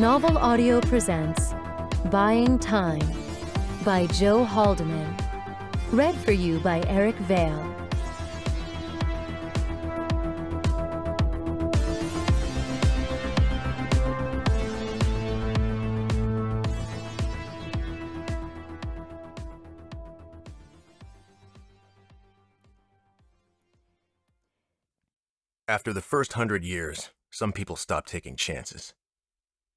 Novel Audio presents Buying Time by Joe Haldeman. Read for you by Eric Vale. After the first 100 years, some people stop taking chances.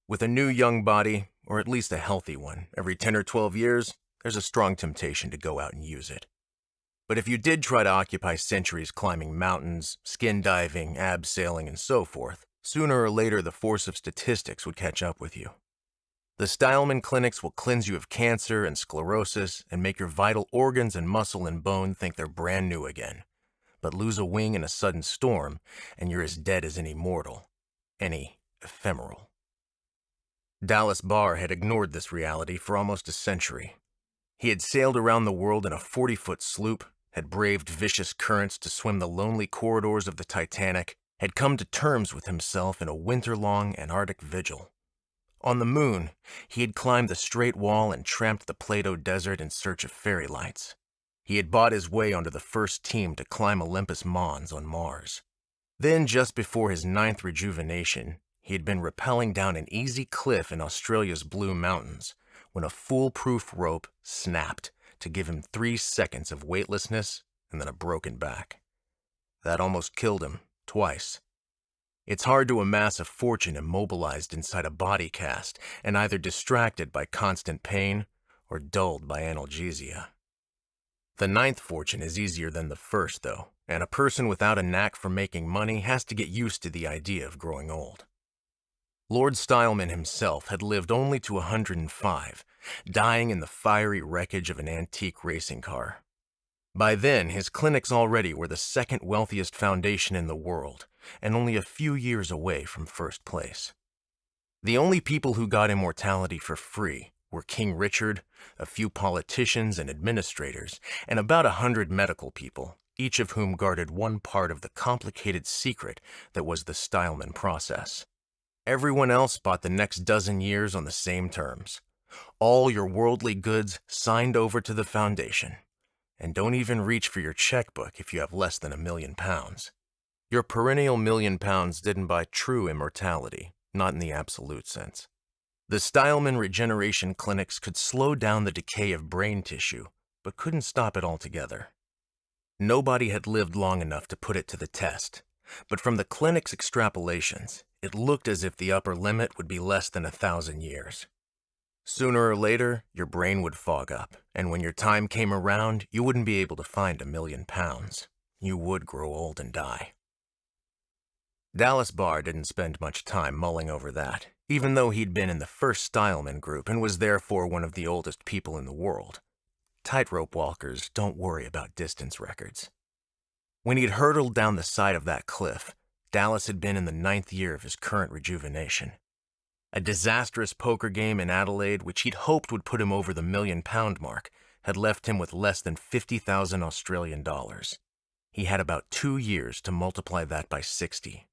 With a new young body, or at least a healthy one, every 10 or 12 years, there's a strong temptation to go out and use it. But if you did try to occupy centuries climbing mountains, skin diving, abseiling, and so forth, sooner or later the force of statistics would catch up with you. The Stileman clinics will cleanse you of cancer and sclerosis and make your vital organs and muscle and bone think they're brand new again. But lose a wing in a sudden storm, and you're as dead as any mortal, any ephemeral. Dallas Barr had ignored this reality for almost a century. He had sailed around the world in a 40-foot sloop, had braved vicious currents to swim the lonely corridors of the Titanic, had come to terms with himself in a winter-long Antarctic vigil. On the moon, he had climbed the Straight Wall and tramped the Plato Desert in search of fairy lights. He had bought his way onto the first team to climb Olympus Mons on Mars. Then, just before his 9th rejuvenation, he had been rappelling down an easy cliff in Australia's Blue Mountains when a foolproof rope snapped to give him 3 seconds of weightlessness and then a broken back. That almost killed him, twice. It's hard to amass a fortune immobilized inside a body cast and either distracted by constant pain or dulled by analgesia. The 9th fortune is easier than the first, though, and a person without a knack for making money has to get used to the idea of growing old. Lord Stileman himself had lived only to 105, dying in the fiery wreckage of an antique racing car. By then, his clinics already were the second wealthiest foundation in the world, and only a few years away from first place. The only people who got immortality for free were King Richard, a few politicians and administrators, and about 100 medical people, each of whom guarded one part of the complicated secret that was the Stileman Process. Everyone else bought the next dozen years on the same terms. All your worldly goods signed over to the foundation. And don't even reach for your checkbook if you have less than £1 million. Your perennial £1 million didn't buy true immortality, not in the absolute sense. The Stileman regeneration clinics could slow down the decay of brain tissue, but couldn't stop it altogether. Nobody had lived long enough to put it to the test, but from the clinic's extrapolations, it looked as if the upper limit would be less than 1,000 years. Sooner or later, your brain would fog up, and when your time came around, you wouldn't be able to find £1 million. You would grow old and die. Dallas Barr didn't spend much time mulling over that, even though he'd been in the first Stileman group and was therefore one of the oldest people in the world. Tightrope walkers don't worry about distance records. When he'd hurtled down the side of that cliff, Dallas had been in the 9th year of his current rejuvenation. A disastrous poker game in Adelaide, which he'd hoped would put him over the £1 million mark, had left him with less than 50,000 Australian dollars. He had about 2 years to multiply that by 60.